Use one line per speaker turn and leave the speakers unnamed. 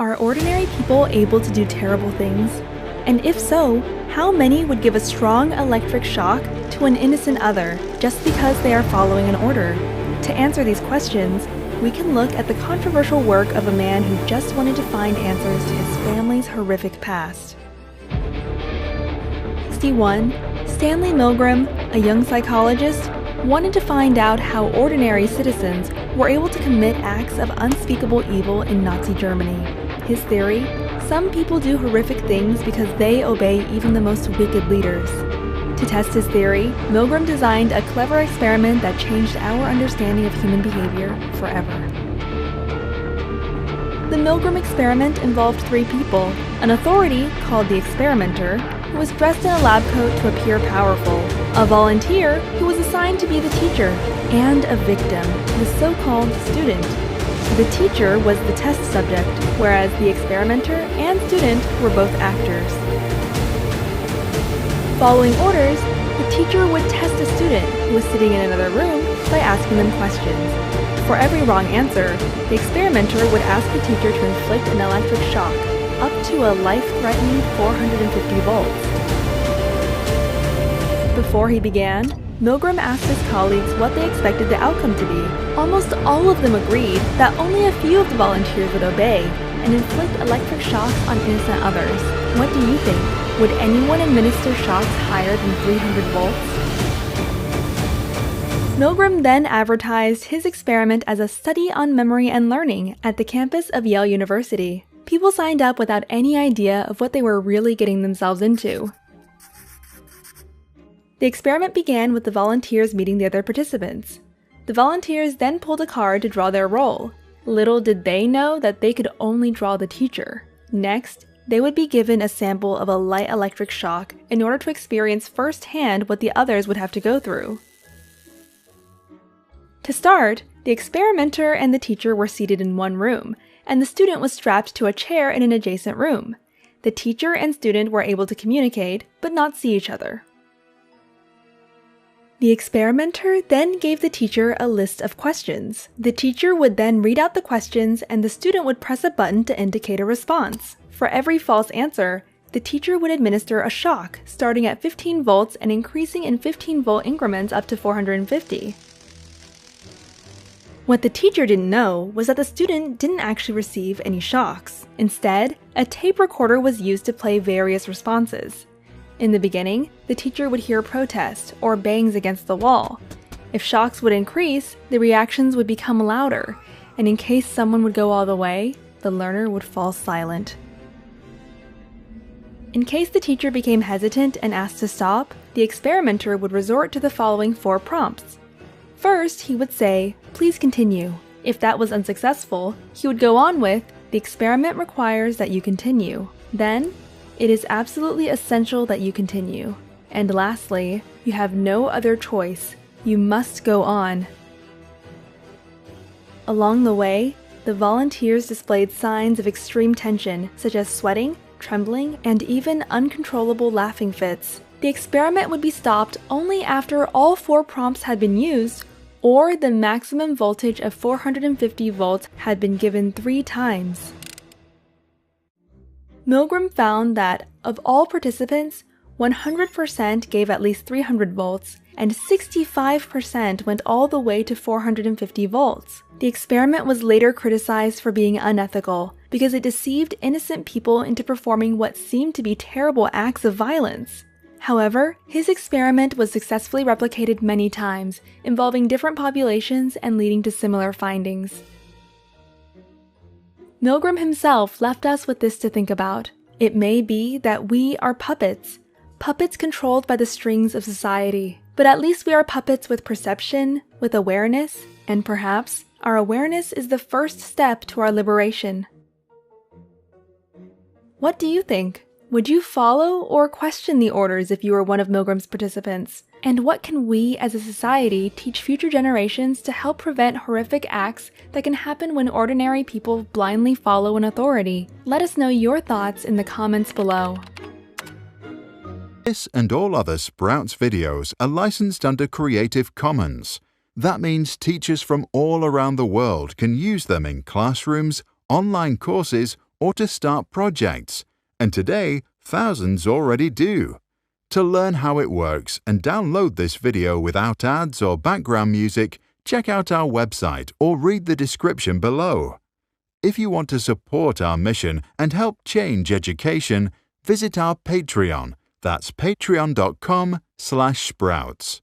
Are ordinary people able to do terrible things? And if so, how many would give a strong electric shock to an innocent other just because they are following an order? To answer these questions, we can look at the controversial work of a man who just wanted to find answers to his family's horrific past. 61. Stanley Milgram, a young psychologist, wanted to find out how ordinary citizens were able to commit acts of unspeakable evil in Nazi Germany. His theory: some people do horrific things because they obey even the most wicked leaders. To test his theory, Milgram designed a clever experiment that changed our understanding of human behavior forever. The Milgram Experiment involved 3 people: an authority, called the experimenter, who was dressed in a lab coat to appear powerful, a volunteer, who was assigned to be the teacher, and a victim, the so-called student. The teacher was the test subject, whereas the experimenter and student were both actors. Following orders, the teacher would test a student who was sitting in another room by asking them questions. For every wrong answer, the experimenter would ask the teacher to inflict an electric shock, up to a life-threatening 450 volts. Before he began, Milgram asked his colleagues what they expected the outcome to be. Almost all of them agreed that only a few of the volunteers would obey and inflict electric shocks on innocent others. What do you think? Would anyone administer shocks higher than 300 volts? Milgram then advertised his experiment as a study on memory and learning at the campus of Yale University. People signed up without any idea of what they were really getting themselves into. The experiment began with the volunteers meeting the other participants. The volunteers then pulled a card to draw their role. Little did they know that they could only draw the teacher. Next, they would be given a sample of a light electric shock in order to experience firsthand what the others would have to go through. To start, the experimenter and the teacher were seated in one room, and the student was strapped to a chair in an adjacent room. The teacher and student were able to communicate, but not see each other. The experimenter then gave the teacher a list of questions. The teacher would then read out the questions, and the student would press a button to indicate a response. For every false answer, the teacher would administer a shock, starting at 15 volts and increasing in 15-volt increments up to 450. What the teacher didn't know was that the student didn't actually receive any shocks. Instead, a tape recorder was used to play various responses. In the beginning, the teacher would hear protest or bangs against the wall. If shocks would increase, the reactions would become louder, and in case someone would go all the way, the learner would fall silent. In case the teacher became hesitant and asked to stop, the experimenter would resort to the following 4 prompts. First, he would say, "Please continue." If that was unsuccessful, he would go on with, "The experiment requires that you continue." Then, "It is absolutely essential that you continue." And lastly, "You have no other choice. You must go on." Along the way, the volunteers displayed signs of extreme tension, such as sweating, trembling, and even uncontrollable laughing fits. The experiment would be stopped only after all 4 prompts had been used, or the maximum voltage of 450 volts had been given 3 times. Milgram found that, of all participants, 100% gave at least 300 volts, and 65% went all the way to 450 volts. The experiment was later criticized for being unethical because it deceived innocent people into performing what seemed to be terrible acts of violence. However, his experiment was successfully replicated many times, involving different populations and leading to similar findings. Milgram himself left us with this to think about. It may be that we are puppets controlled by the strings of society. But at least we are puppets with perception, with awareness, and perhaps our awareness is the first step to our liberation. What do you think? Would you follow or question the orders if you were one of Milgram's participants? And what can we as a society teach future generations to help prevent horrific acts that can happen when ordinary people blindly follow an authority? Let us know your thoughts in the comments below.
This and all other Sprouts videos are licensed under Creative Commons. That means teachers from all around the world can use them in classrooms, online courses, or to start projects, and today thousands already do. To learn how it works and download this video without ads or background music, check out our website or read the description below. If you want to support our mission and help change education, visit our Patreon. That's patreon.com/sprouts.